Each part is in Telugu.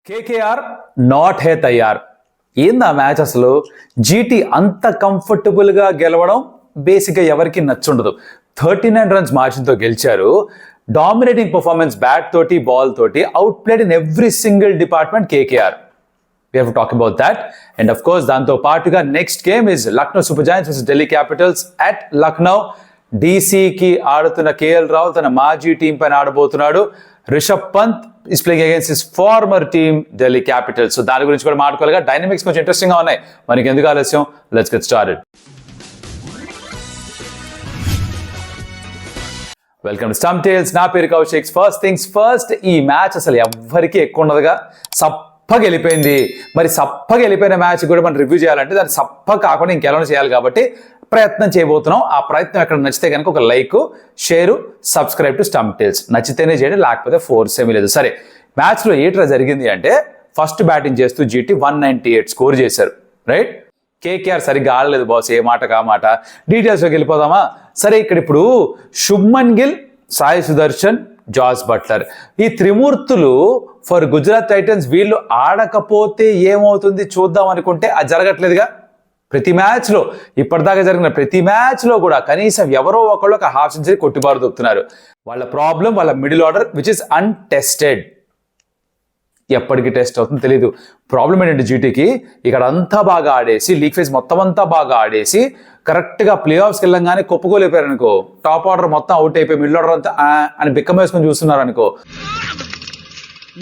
కేకేఆర్ నాట్ హే తయార్. ఏంది ఆ మ్యాచ్ అసలు? జీటీ అంత కంఫర్టబుల్గా గెలవడం బేసిక్గా ఎవరికి నచ్చుండదు. 39 రన్స్ మార్జిన్తో గెలిచారు. డామినేటింగ్ పర్ఫార్మెన్స్ బ్యాట్ తోటి బాల్ తోటి out played in every single department KKR. We have to talk about that. And of course, దాంతో పాటుగా next game is Lucknow Super Giants versus Delhi Capitals at Lucknow. డీసీకి ఆడుతున్న కేఎల్ రాహుల్ తన మాజీ టీం పైన ఆడబోతున్నాడు. Rishabh Pant is playing against his former team Delhi Capitals. So దాని గురించి కూడా మాట్లాడుకోవాలిగా. డైనమిక్స్ కొంచెం ఇంట్రెస్టింగ్ గా ఉన్నాయి. మనకి ఎందుకు ఆలస్యం, let's get started. Welcome to Stump Tales. నా పేరు కౌశిక్. ఫస్ట్ థింగ్స్ ఫస్ట్, ఈ మ్యాచ్ అసలు ఎవ్వరికి ఎక్కువ ఉండదుగా. సప్పగా వెళ్ళిపోయింది. మరి సప్పగా వెళ్ళిపోయిన మ్యాచ్ కూడా మనం రివ్యూ చేయాలంటే దాన్ని సప్ప కాకుండా ఇంకెలా చేయాలి కాబట్టి ప్రయత్నం చేయబోతున్నాం. ఆ ప్రయత్నం ఎక్కడ నచ్చితే కనుక ఒక like, share, subscribe to Stump Tales. నచ్చితేనే చేయండి, లేకపోతే ఫోర్స్ ఏమీ లేదు. సరే, మ్యాచ్లో ఏట్రా జరిగింది అంటే ఫస్ట్ బ్యాటింగ్ చేస్తూ జీటీ 198 స్కోర్ చేశారు. రైట్, కేకేఆర్ సరిగ్గా ఆడలేదు బాస్. ఏ మాట కా మాట. డీటెయిల్స్లోకి వెళ్ళిపోదామా? సరే, ఇప్పుడు శుభ్మన్ గిల్, సాయి సుదర్శన్, జాస్ బట్లర్, ఈ త్రిమూర్తులు ఫర్ గుజరాత్ టైటన్స్. వీళ్ళు ఆడకపోతే ఏమవుతుంది చూద్దాం అనుకుంటే అది జరగట్లేదుగా. ప్రతి మ్యాచ్లో, ఇప్పటిదాకా జరిగిన ప్రతి మ్యాచ్లో కూడా కనీసం ఎవరో ఒకళ్ళు ఒక హాఫ్ సెంచరీ కొట్టిబారు దొక్కుతున్నారు. వాళ్ళ ప్రాబ్లం వాళ్ళ middle order which is untested. ఎప్పటికి టెస్ట్ అవుతుందో తెలియదు. ప్రాబ్లం ఏంటంటే జీటీకి ఇక్కడ అంతా బాగా ఆడేసి, లీగ్ ఫేజ్ మొత్తం అంతా బాగా ఆడేసి కరెక్ట్గా ప్లే ఆఫ్స్కి వెళ్ళంగానే కొప్పుకోలేపారు అనుకో, టాప్ ఆర్డర్ మొత్తం అవుట్ అయిపోయి మిడిల్ ఆర్డర్ అంతా అని బిక్కం వేసుకొని చూస్తున్నారు అనుకో,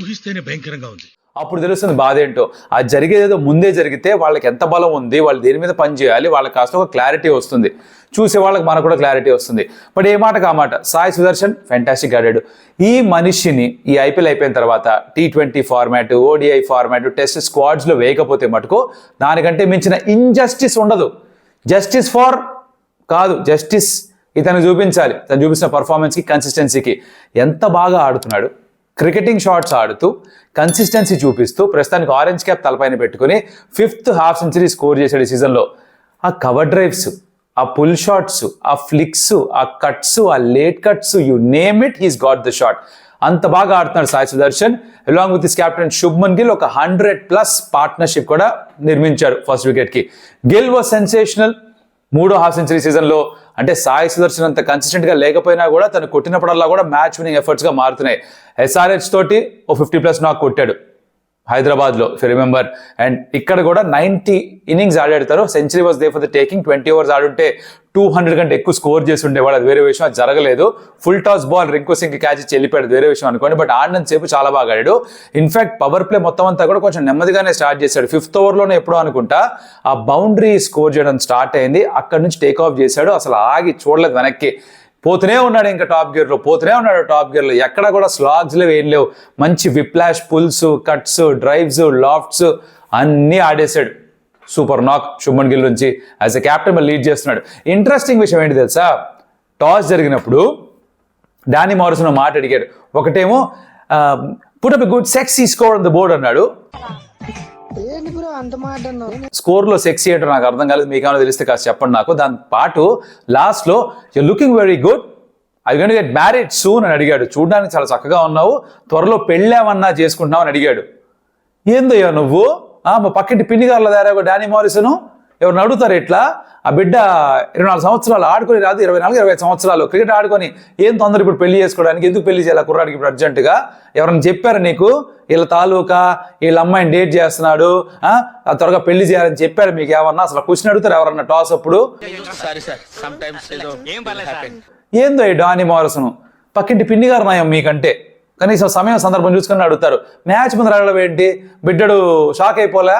ఊహిస్తేనే భయంకరంగా ఉంది. అప్పుడు తెలుస్తుంది బాధ ఏంటో. అది జరిగేదేదో ముందే జరిగితే వాళ్ళకి ఎంత బలం ఉంది, వాళ్ళు దేని మీద పని చేయాలి, వాళ్ళకి కాస్త ఒక క్లారిటీ వస్తుంది. చూసే వాళ్ళకి మనకు కూడా క్లారిటీ వస్తుంది. బట్ ఏ మాట కామాట, సాయి సుదర్శన్ ఫ్యాంటాస్టిక్ ఆడాడు. ఈ మనిషిని ఈ ఐపీఎల్ అయిపోయిన తర్వాత T20 format, ODI format, test స్క్వాడ్స్లో వేయకపోతే మటుకు దానికంటే మించిన ఇంజస్టిస్ ఉండదు. జస్టిస్ ఫార్ కాదు, జస్టిస్ ఇతను చూపించాలి. తను చూపించిన పర్ఫార్మెన్స్కి, కన్సిస్టెన్సీకి. ఎంత బాగా ఆడుతున్నాడు. క్రికెటింగ్ షాట్స్ ఆడుతూ కన్సిస్టెన్సీ చూపిస్తూ ప్రస్తుతానికి ఆరెంజ్ క్యాప్ తలపైన పెట్టుకుని 5th హాఫ్ సెంచరీ స్కోర్ చేశాడు ఈ సీజన్లో. ఆ కవర్ డ్రైవ్స్, ఆ పుల్ షాట్స్, ఆ ఫ్లిక్స్, ఆ కట్స్, ఆ late cuts, you name it, he's got the shot. అంత బాగా ఆడుతున్నాడు Sai Sudarshan. Along with his captain Shubman Gill ఒక 100+ పార్ట్నర్షిప్ కూడా నిర్మించారు ఫస్ట్ వికెట్కి. గిల్ వాజ్ సెన్సేషనల్ 3వ హాఫ్ సెంచరీ సీజన్లో. అంటే సాయి సుదర్శన్ అంత కన్సిస్టెంట్గా లేకపోయినా కూడా తను కొట్టినప్పుడల్లా కూడా మ్యాచ్ వినింగ్ ఎఫర్ట్స్గా మారుతున్నాయి. SRH తోటి ఓ 50+ నాక్ కొట్టాడు హైదరాబాద్లో, ఇఫ్ యూ రిమెంబర్. అండ్ ఇక్కడ కూడా 90 innings ఆడాడతారు. Century was they for the taking. 20 overs ఆడుంటే 200 కంటే ఎక్కువ స్కోర్ చేసి ఉండేవాడు. అది వేరే విషయం, అది జరగలేదు. Full toss ball Rinku Singh catch ఇచ్చి వెళ్ళిపోయాడు, వేరే విషయం అనుకోండి. బట్ ఆడినంత సేపు చాలా బాగా ఆడాడు. ఇన్ఫాక్ట్ పవర్ ప్లే మొత్తం అంతా కూడా కొంచెం నెమ్మదిగానే స్టార్ట్ చేశాడు. 5th ఓవర్లోనే ఎప్పుడో అనుకుంటా ఆ బౌండరీ స్కోర్ చేయడం స్టార్ట్ అయింది. అక్కడ నుంచి టేక్ ఆఫ్ చేశాడు. అసలు ఆగి చూడలేదు వెనక్కి. పోతూనే ఉన్నాడు, ఇంకా టాప్ గేర్లో పోతూనే ఉన్నాడు. టాప్ గేర్లో ఎక్కడ కూడా స్లాగ్స్ లేవు, ఏం లేవు. మంచి విప్లాష్, పుల్స్, కట్స్, డ్రైవ్స్, లాఫ్ట్స్ అన్నీ ఆడేశాడు. సూపర్ నాక్ శుభ్మన్ గిల్ నుంచి. యాజ్ ఎ క్యాప్టెన్ లీడ్ చేస్తున్నాడు. ఇంట్రెస్టింగ్ విషయం ఏంటి తెలుసా? టాస్ జరిగినప్పుడు డానీ మారిసన్ మాట అడిగాడు. ఒకటేమో put up a good sexy score on the board అన్నాడు. స్కోర్లో సెక్సీ ఏంటో నాకు అర్థం కాలేదు. మీకు ఏమైనా తెలిస్తే కాస్త చెప్పండి నాకు. దాని పాటు లాస్ట్లో you looking very good, I going to get married soon అని అడిగాడు. చూడడానికి చాలా చక్కగా ఉన్నావు, త్వరలో పెళ్ళేమన్నా చేసుకుంటున్నావు అని అడిగాడు. ఏందయ్యా నువ్వు, మా పక్కింటి పిన్ని గారుల దారా డానీ మారిసను ఎవరిని అడుగుతారు ఇట్లా? ఆ బిడ్డ 24 సంవత్సరాలు ఆడుకొని రాదు, 24-25 సంవత్సరాలు క్రికెట్ ఆడుకొని ఏం తొందర ఇప్పుడు పెళ్లి చేసుకోవడానికి? ఎందుకు పెళ్లి చేయాలి కుర్రాడికి ఇప్పుడు అర్జెంటుగా? ఎవరైనా చెప్పారు నీకు వీళ్ళ తాలూకా వీళ్ళ అమ్మాయిని డేట్ చేస్తున్నాడు, త్వరగా పెళ్లి చేయాలని చెప్పారు మీకు ఏమన్నా? అసలు క్వశ్చన్ అడుగుతారు ఎవరన్నా టాస్ అప్పుడు? ఏందో ఈ డానీ మారిసను, పక్కింటి పిన్ని గారు నయం మీకంటే. కనీసం సమయం సందర్భం చూసుకుని అడుగుతారు. మ్యాచ్ ముందు అడగడం ఏంటి? బిడ్డడు షాక్ అయిపోలే?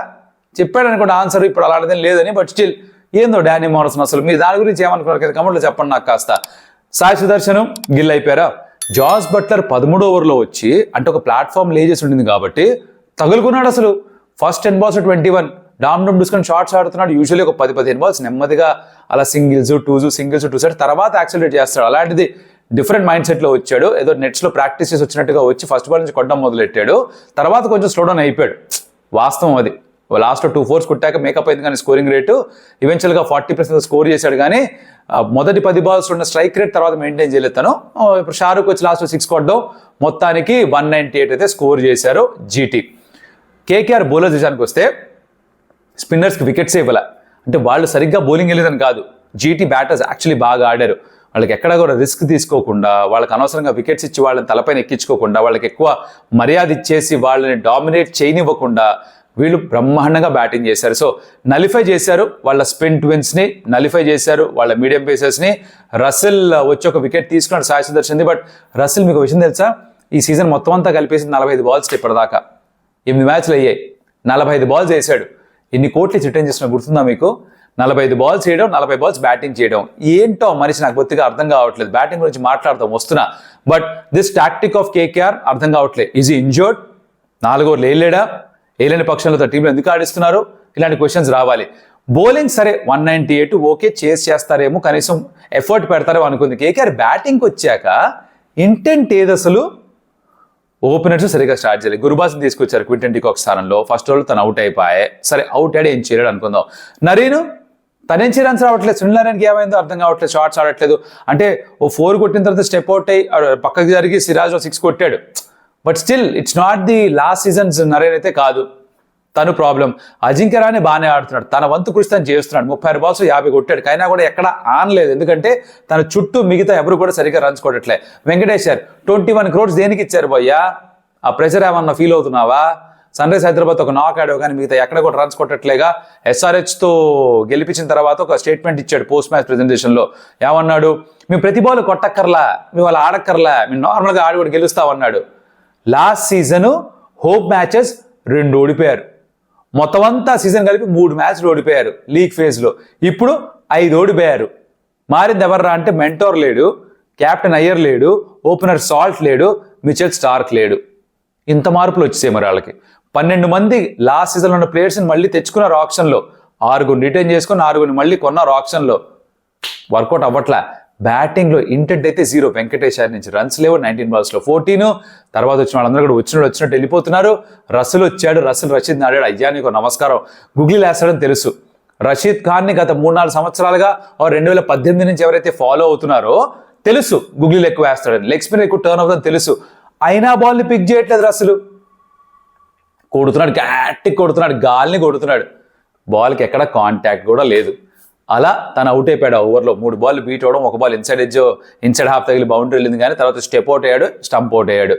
చెప్పాడు అనుకోండి ఆన్సర్, ఇప్పుడు అలాంటిదేం లేదని. బట్ స్టిల్ ఏందో డానీ మారిసన్ అసలు. మీరు దాని గురించి ఏమనుకున్నారు కదా కమెంట్లో చెప్పండి నాకు కాస్త. సాయి సుదర్శన్ గిల్ అయిపోయారా? జాస్ బట్లర్ 13వ ఓవర్లో వచ్చి, అంటే ఒక ప్లాట్ఫామ్ లే చేసి ఉండింది కాబట్టి తగులుకున్నాడు అసలు. ఫస్ట్ 10 balls 21 డామ్ చూసుకొని షార్ట్స్ ఆడుతున్నాడు. యూజువల్లీ ఒక 10-15 balls నెమ్మదిగా అలా సింగిల్స్, సింగిల్స్, 2 side తర్వాత యాక్సిలరేట్ చేస్తాడు. అలాంటిది డిఫరెంట్ మైండ్ సెట్లో వచ్చాడు. ఏదో నెట్స్లో ప్రాక్టీస్ చేసి వచ్చినట్టుగా వచ్చి ఫస్ట్ బాల్ నుంచి కొట్టడం మొదలెట్టాడు. తర్వాత కొంచెం స్లో డౌన్ అయిపోయాడు. వాస్తవం అది. లాస్ట్లో 2 4s కొట్టాక మేకప్ అయింది. కానీ స్కోరింగ్ రేటు ఈవెన్చువల్గా 40% స్కోర్ చేశాడు. కానీ మొదటి 10 balls ఉన్న స్ట్రైక్ రేట్ తర్వాత మెయింటైన్ చేయలేదు తను. ఇప్పుడు షారుఖ్ వచ్చి లాస్ట్లో 6 కొట్టడం, మొత్తానికి 198 అయితే స్కోర్ చేశారు జీటీ. కేకేఆర్ బౌలర్స్ విషయానికి వస్తే స్పిన్నర్స్కి వికెట్సే ఇవ్వాల. అంటే వాళ్ళు సరిగ్గా బౌలింగ్ వెళ్ళేదని కాదు, జీటీ బ్యాటర్స్ యాక్చువల్లీ బాగా ఆడారు. వాళ్ళకి ఎక్కడ కూడా రిస్క్ తీసుకోకుండా, వాళ్ళకి అనవసరంగా వికెట్స్ ఇచ్చి వాళ్ళని తలపైన ఎక్కించుకోకుండా, వాళ్ళకి ఎక్కువ మర్యాద ఇచ్చేసి వాళ్ళని డామినేట్ చేయనివ్వకుండా వీళ్ళు బ్రహ్మాండంగా బ్యాటింగ్ చేశారు. సో నలిఫై చేశారు వాళ్ళ స్పిన్ ట్విన్స్ని, నలిఫై చేశారు వాళ్ళ మీడియం పేసర్స్ని. రసెల్ వచ్చి ఒక వికెట్ తీసుకున్నాడు సాయి సుదర్శన్ది. బట్ రసెల్ మీకు విషయం తెలుసా, ఈ సీజన్ మొత్తం అంతా కలిపేసి 45 బాల్స్ ఇప్పటిదాకా 8 మ్యాచ్లు అయ్యాయి, 45 బాల్స్ వేసాడు. ఎన్ని కోట్లు రిటర్న్ చేసినా గుర్తుందా మీకు? 45 బాల్స్ చేయడం, 40 బాల్స్ బ్యాటింగ్ చేయడం. ఏంటో మనిషి నాకు బొత్తిగా అర్థం కావట్లేదు. బ్యాటింగ్ గురించి మాట్లాడతాం వస్తున్నా, but this tactic of KKR అర్థం కావట్లేదు. ఈజ్ ఇంజర్డ్, 4 ఓవర్లు వేయలేడా, వేయలేని పక్షంలో టీంలో ఎందుకు ఆడిస్తున్నారు, ఇలాంటి క్వశ్చన్స్ రావాలి. బౌలింగ్ సరే 198 ఓకే, చేస్ చేస్తారేమో, కనీసం ఎఫర్ట్ పెడతారేమో అనుకుంది. కేకేఆర్ బ్యాటింగ్కి వచ్చాక ఇంటెంట్ ఏది అసలు? ఓపెనర్స్ సరిగా స్టార్ట్ చేయలేదు. గురుబాస్ని తీసుకొచ్చారు క్వింటన్ డికాక్ స్థానంలో. ఫస్ట్ ఓవర్లో తను అవుట్ అయిపోయాయి. సరే అవుట్ అయ్యాడు, ఏం చేయలేడు అనుకుందాం. నరీను తనేం రన్స్ రావట్లేదు, సునీల్ నారాయణకి ఏమైందో అర్థం కావట్లేదు, షార్ట్స్ ఆడట్లేదు. అంటే ఓ 4 కొట్టిన తర్వాత స్టెప్ అవుట్ అయ్యి పక్కకి జరిగి సిరాజ్ 6 కొట్టాడు. But still it's not the last seasons Narine అయితే కాదు, తను ప్రాబ్లం. అజింక్య రహానే బాగానే ఆడుతున్నాడు, తన వంతు కృషి తను చేస్తున్నాడు. 36 బాల్స్ 50 కొట్టాడు, అయినా కూడా ఎక్కడ ఆనలేదు. ఎందుకంటే తన చుట్టూ మిగతా ఎవరు కూడా సరిగ్గా రన్స్ కొట్టట్లే. వెంకటేశ్వర్ 21 crores దేనికి ఇచ్చారు భయ్యా? ఆ ప్రెషర్ ఏమన్నా ఫీల్ అవుతున్నావా? సన్ రైజ్ హైదరాబాద్ ఒక నాక్ ఆడావు కానీ మిగతా ఎక్కడ కూడా రన్స్ కొట్టట్లేగా. SRHతో గెలిపించిన తర్వాత ఒక స్టేట్మెంట్ ఇచ్చాడు పోస్ట్ మ్యాచ్ ప్రెజెంటేషన్లో. ఏమన్నాడు? మేము ప్రతి బాల్ కొట్టక్కర్లా, మేము వాళ్ళు ఆడక్కర్లా, మేము నార్మల్గా ఆడి కూడా గెలుస్తామన్నాడు. లాస్ట్ సీజను హోప్ మ్యాచెస్ 2 ఓడిపోయారు, మొత్తం అంతా సీజన్ కలిపి 3 మ్యాచ్లు ఓడిపోయారు లీగ్ ఫేజ్లో. ఇప్పుడు 5 ఓడిపోయారు. మారింది ఎవర్రా అంటే మెంటోర్ లేడు, కెప్టెన్ అయ్యర్ లేడు, ఓపెనర్ సాల్ట్ లేడు, మిచెల్ స్టార్క్ లేడు. ఇంత మార్పులు వచ్చేసాయి మరి వాళ్ళకి. 12 మంది లాస్ట్ సీజన్లో ఉన్న ప్లేయర్స్ని మళ్ళీ తెచ్చుకున్నారు ఆప్షన్లో, 6 రిటైన్ చేసుకుని 6 మళ్ళీ కొన్నారు ఆప్షన్లో. వర్కౌట్ అవ్వట్లే. బ్యాటింగ్లో ఇంటెంట్ అయితే 0. వెంకటేశ్వర్ నుంచి రన్స్ లేవు, 19 బాల్స్లో 14. తర్వాత వచ్చిన వాళ్ళందరూ కూడా వచ్చినట్టు వెళ్ళిపోతున్నారు. రసల్ వచ్చాడు, రషీద్ ఆడాడు. అయ్యా నీకు నమస్కారం, గుగ్లీ వేస్తాడని తెలుసు. రషీద్ ఖాన్ని గత 3-4 సంవత్సరాలుగా 2018 నుంచి ఎవరైతే ఫాలో అవుతున్నారో తెలుసు గుగ్లీలు ఎక్కువ వేస్తాడని, లెగ్ స్పిన్ ఎక్కువ టర్న్ అవుతుందని తెలుసు. అయినా బాల్ని పిక్ చేయట్లేదు రసలు. కొడుతున్నాడు, గట్టిగా కొడుతున్నాడు, గాల్ని కొడుతున్నాడు, బాల్కి ఎక్కడ కాంటాక్ట్ కూడా లేదు. అలా తను అవుట్ అయిపోయాడు. ఓవర్లో 3 బాల్ బీట్ అవ్వడం, 1 బాల్ ఇన్సైడ్ హాఫ్ తగిలి బౌండరీ వెళ్ళింది, కానీ తర్వాత స్టెప్ అవుట్ అయ్యాడు, స్టంప్ అవుట్ అయ్యాడు.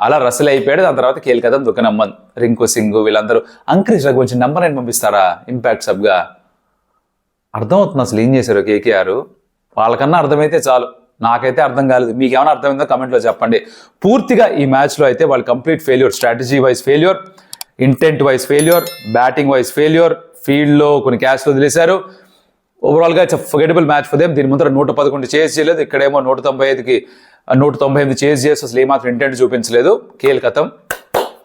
అలా రసల్ అయిపోయాడు. దాని తర్వాత కేల్కదం, దుఃఖనమ్మన్, రింకు సింగ్ వీళ్ళందరూ. అంకరేజ్ కొంచెం నెంబర్ 9 పంపిస్తారా ఇంపాక్ట్ సబ్గా? అర్థమవుతుంది అసలు ఏం చేశారు కేకేఆర్? వాళ్ళకన్నా అర్థమైతే చాలు, నాకైతే అర్థం కాలేదు. మీకు ఏమైనా అర్థమైందో కమెంట్లో చెప్పండి. పూర్తిగా ఈ మ్యాచ్లో అయితే వాళ్ళు complete failure, strategy wise failure, intent wise failure, batting wise failure, ఫీల్డ్లో కొన్ని క్యాచ్లు వదిలేశారు. ఓవరాల్గా it's forgettable match for them. దీని ముందర 111 చేజ్ చేయలేదు, ఇక్కడేమో 198 చేజ్ చేసి అసలు ఏమాత్రం ఇంటెంట్ చూపించలేదు. కేల్కతం,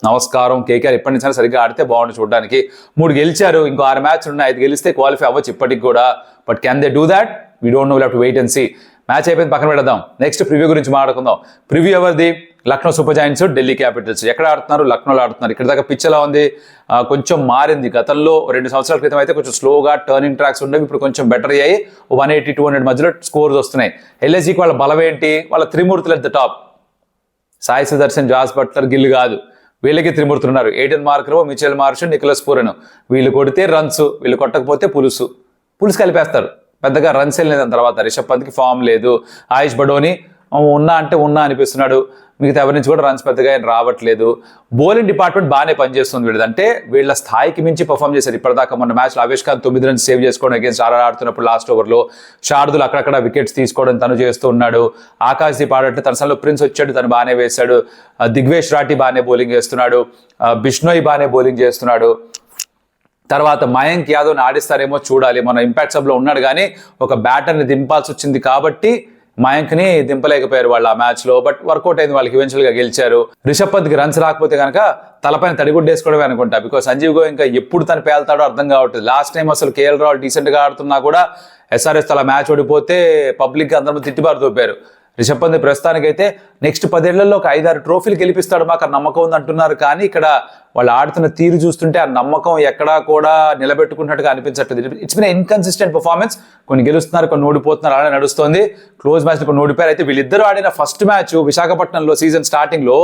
నమస్కారం. కేకేఆర్ ఇప్పటి నుంచి సరిగ్గా ఆడితే బాగుంటుంది చూడడానికి. 3 గెలిచారు, ఇంకో 6 మ్యాచ్లు ఉన్నాయి, 5 గెలిస్తే క్వాలిఫై అవ్వచ్చు ఇప్పటికి కూడా. But can they do that? We don't know, will have to wait and see. Match అయిపోయింది, పక్కన పెడదాం. నెక్స్ట్ ప్రివ్యూ గురించి మాట్లాడుకుందాం. ప్రివ్యూ ఎవరిది? Lucknow Super Giants, Delhi Capitals. ఎక్కడ ఆడుతున్నారు? లక్నోలో ఆడుతున్నారు. ఇక్కడ దాకా పిచ్ ఎలా ఉంది? కొంచెం మారింది. గతంలో 2 సంవత్సరాల క్రితం అయితే కొంచెం స్లోగా టర్నింగ్ ట్రాక్స్ ఉండేవి, ఇప్పుడు కొంచెం బెటర్ అయ్యాయి. 180-200 మధ్యలో స్కోర్స్ వస్తున్నాయి. ఎల్ఎస్జీకి వాళ్ళ బలం ఏంటి? వాళ్ళ త్రిమూర్తులు at the top. Sai Sudharsan, Jos Buttler, Gill కాదు, వీళ్ళకి త్రిమూర్తులు ఉన్నారు. Aiden Markram, Mitchell Marsh, Nicholas Pooran. వీళ్ళు కొడితే రన్స్, వీళ్ళు కొట్టకపోతే పులుసు కలిపేస్తారు. పెద్దగా రన్స్ వెళ్ళిన దాని తర్వాత రిషబ్ పంత్కి ఫామ్ లేదు. ఆయుష్ బడోని ఉన్నా అంటే ఉన్నా అనిపిస్తున్నాడు. మిగతా ఎవరి నుంచి కూడా రన్స్ పెద్దగా రావట్లేదు. బౌలింగ్ డిపార్ట్మెంట్ బాగానే పనిచేస్తుంది వీళ్ళది. అంటే వీళ్ళ స్థాయికి మించి పర్ఫామ్ చేశారు ఇప్పటిదాకా. మొన్న మ్యాచ్లో ఆవేష్ ఖాన్ 9 రన్స్ సేవ్ చేసుకోవడం అగేన్స్ట్ ఆడుతున్నప్పుడు లాస్ట్ ఓవర్లో. శార్దుల్ అక్కడక్కడ వికెట్స్ తీసుకోవడం తను చేస్తూ ఉన్నాడు. ఆకాశ్ దీప్ ఆడట్టు, తన సన్లో ప్రిన్స్ వచ్చాడు, తను బాగానే వేశాడు. దిగ్వేష్ రాఠీ బాగానే బౌలింగ్ చేస్తున్నాడు. బిష్నోయ్ బాగానే బౌలింగ్ చేస్తున్నాడు. తర్వాత మయాంక్ యాదవ్ని ఆడిస్తారేమో చూడాలి. మన ఇంపాక్ట్ సబ్లో ఉన్నాడు కానీ ఒక బ్యాటర్ని దింపాల్సి వచ్చింది కాబట్టి మయాంక్ని దింపలేకపోయారు వాళ్ళు ఆ మ్యాచ్లో. బట్ వర్కౌట్ అయింది, వాళ్ళకి ఈవెన్చువల్గా గెలిచారు. రిషబ్ పంత్కి రన్స్ రాకపోతే కనుక తలపైన తడిగుడ్డేసుకోవడమే అనుకుంటా. బికాస్ సంజీవ్ గోయింకా ఎప్పుడు తను పేల్తాడో అర్థం కావట్లేదు. లాస్ట్ టైం అసలు కేఎల్ రాహుల్ డీసెంట్గా ఆడుతున్నా కూడా SRH అలా మ్యాచ్ ఓడిపోతే పబ్లిక్గా అందరూ తిట్టిబారు తోపారు. రిషబ్ పంత్ ప్రస్తుతానికైతే నెక్స్ట్ 10 ఏళ్లలో ఒక 5-6 ట్రోఫీలు గెలిపిస్తాడు, మాకు ఆ నమ్మకం ఉంది అంటున్నారు. కానీ ఇక్కడ వాళ్ళు ఆడుతున్న తీరు చూస్తుంటే ఆ నమ్మకం ఎక్కడా కూడా నిలబెట్టుకున్నట్టుగా అనిపించట్లేదు. It's been inconsistent performance. కొన్ని గెలుస్తున్నారు, కొన్ని ఓడిపోతున్నారు, అలా నడుస్తుంది. క్లోజ్ మ్యాచ్ కొన్ని ఓడిపోయారు. అయితే వీళ్ళిద్దరూ ఆడిన ఫస్ట్ మ్యాచ్ విశాఖపట్నంలో సీజన్ స్టార్టింగ్లో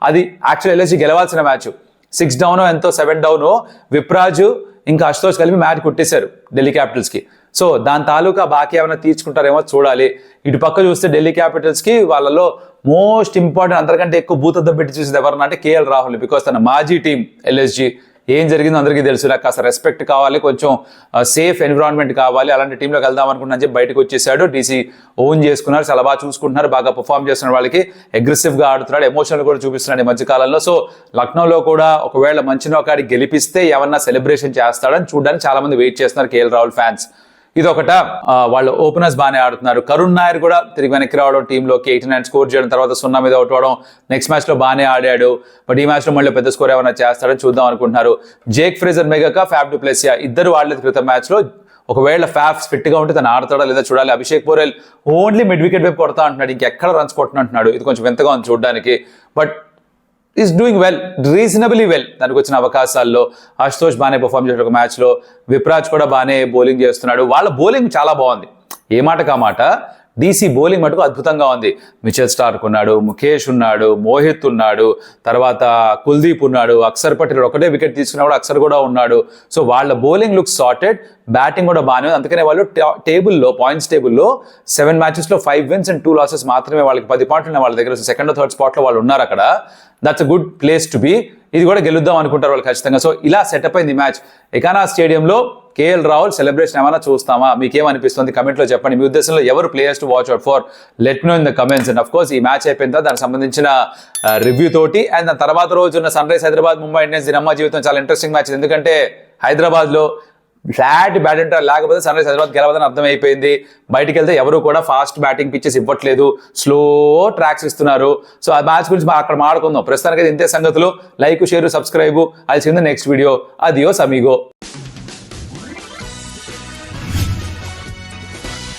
అది యాక్చువల్ LSG గెలవాల్సిన మ్యాచ్. 6 డౌన్ ఎంతో 7 డౌన్ విప్రాజు ఇంకా అశుతోష్ కలిపి మ్యాచ్ కొట్టేశారు ఢిల్లీ క్యాపిటల్స్కి. సో దాని తాలూకా బాకీ ఏమైనా తీర్చుకుంటారేమో చూడాలి. ఇటు పక్క చూస్తే ఢిల్లీ క్యాపిటల్స్కి వాళ్ళలో మోస్ట్ ఇంపార్టెంట్ అందరికంటే ఎక్కువ భూతద్దం పెట్టి చూసేది ఎవరన్నా అంటే కేఎల్ రాహుల్. బికాస్ తన మాజీ టీం ఎల్ఎస్జీ ఏం జరిగిందో అందరికీ తెలుసు. నాకు కాస్త రెస్పెక్ట్ కావాలి, కొంచెం సేఫ్ ఎన్విరాన్మెంట్ కావాలి, అలాంటి టీంలోకి వెళ్దాం అనుకుంటున్నా చెప్పి బయటకు వచ్చేసాడు. డీసీ ఓన్ చేసుకున్నారు, చాలా బాగా చూసుకుంటున్నారు, బాగా పర్ఫామ్ చేస్తున్నారు, వాళ్ళకి అగ్రెసివ్గా ఆడుతున్నాడు, ఎమోషనల్ కూడా చూపిస్తున్నాడు ఈ మధ్యకాలంలో. సో లక్నోలో కూడా ఒకవేళ మంచి నోకాడికి గెలిపిస్తే ఏమన్నా సెలబ్రేషన్ చేస్తాడని చూడడానికి చాలా మంది వెయిట్ చేస్తున్నారు కేఎల్ రాహుల్ ఫ్యాన్స్. ఇదొకట. వాళ్ళు ఓపెనర్స్ బాగానే ఆడుతున్నారు. కరుణ్ నాయర్ కూడా తిరిగి వెనక్కి రావడం, టీంలోకి 89 స్కోర్ చేయడం, తర్వాత 0 మీద అవుట్ అవడం, నెక్స్ట్ మ్యాచ్లో బాగానే ఆడాడు. బట్ ఈ మ్యాచ్లో మళ్ళీ పెద్ద స్కోర్ ఏమైనా చేస్తాడని చూద్దాం అనుకుంటున్నారు. జేక్ ఫ్రేజర్ మెగాకా ఫ్యాఫ్ డు ప్లెసిస్ ఇద్దరు ఆడలేదు క్రితం మ్యాచ్లో. ఒకవేళ ఫ్యాఫ్స్ ఫిట్గా ఉంటే తను ఆడతాడా లేదా చూడాలి. Abhishek Porel only mid wicket వైపు కొడతా అంటున్నాడు, ఇంకెక్కడ రన్స్ కొట్టినట్టున్నాడు. ఇది కొంచెం వింతగా ఉంది చూడడానికి. But is doing well, reasonably well దానికి వచ్చిన అవకాశాల్లో. అశుతోష్ బాగానే పర్ఫామ్ చేశాడు ఒక మ్యాచ్లో, విప్రాజ్ కూడా బాగానే బౌలింగ్ చేస్తున్నాడు. వాళ్ళ బౌలింగ్ చాలా బాగుంది, ఏ మాట కామాట. డీసీ బౌలింగ్ మటుకు అద్భుతంగా ఉంది. మిచెల్ స్టార్క్ ఉన్నాడు, ముఖేష్ ఉన్నాడు, మోహిత్ ఉన్నాడు, తర్వాత కుల్దీప్ ఉన్నాడు, అక్షర్ పటేల్ ఒకటే వికెట్ తీసుకున్నాడు, అక్షర్ కూడా ఉన్నాడు. సో వాళ్ళ బౌలింగ్ లుక్ సార్టెడ్, బ్యాటింగ్ కూడా బాగానే ఉంది. అందుకనే వాళ్ళు టేబుల్లో పాయింట్స్ టేబుల్లో 7 మ్యాచెస్లో 5 wins and 2 losses మాత్రమే. వాళ్ళకి 10 పాయింట్లు ఉన్నాయి వాళ్ళ దగ్గర. సెకండ్ థర్డ్ స్పాట్లో వాళ్ళు ఉన్నారు అక్కడ. That's a good place to be. ఇది కూడా గెలుద్దాం అనుకుంటారు వాళ్ళు ఖచ్చితంగా. సో ఇలా సెటప్ అయింది మ్యాచ్. ఎకానా స్టేడియంలో కేఎల్ రాహుల్ సెలబ్రేషన్ ఏమైనా చూస్తామా? మీకేమనిపిస్తుంది కమెంట్లో చెప్పండి. మీ ఉద్దేశంలో ఎవరు players to watch out for? Let know in the comments. And of course ఈ మ్యాచ్ అయిపోయిన తర్వాత దానికి సంబంధించిన రివ్యూ తోటి అండ్ దాని తర్వాత రోజు ఉన్న Sun Rise Hyderabad Mumbai Indians దీని అమ్మ జీవితం చాలా ఇంట్రెస్టింగ్ మ్యాచ్. ఎందుకంటే హైదరాబాద్లో ఫ్లాట్ బ్యాటింగ్ లేకపోతే సన్ రైజ్ హైదరాబాద్ గెలవదని అర్థమైపోయింది. బయటికి వెళ్తే ఎవరు కూడా ఫాస్ట్ బ్యాటింగ్ పిచ్చెస్ ఇవ్వట్లేదు, స్లో ట్రాక్స్ ఇస్తున్నారు. సో ఆ మ్యాచ్ గురించి అక్కడ మాట్లాడుకుందాం. ప్రస్తుతానికి ఇంతే సంగతులు. Like, share, subscribe. అది నెక్స్ట్ వీడియో. అదియోస్ అమిగో.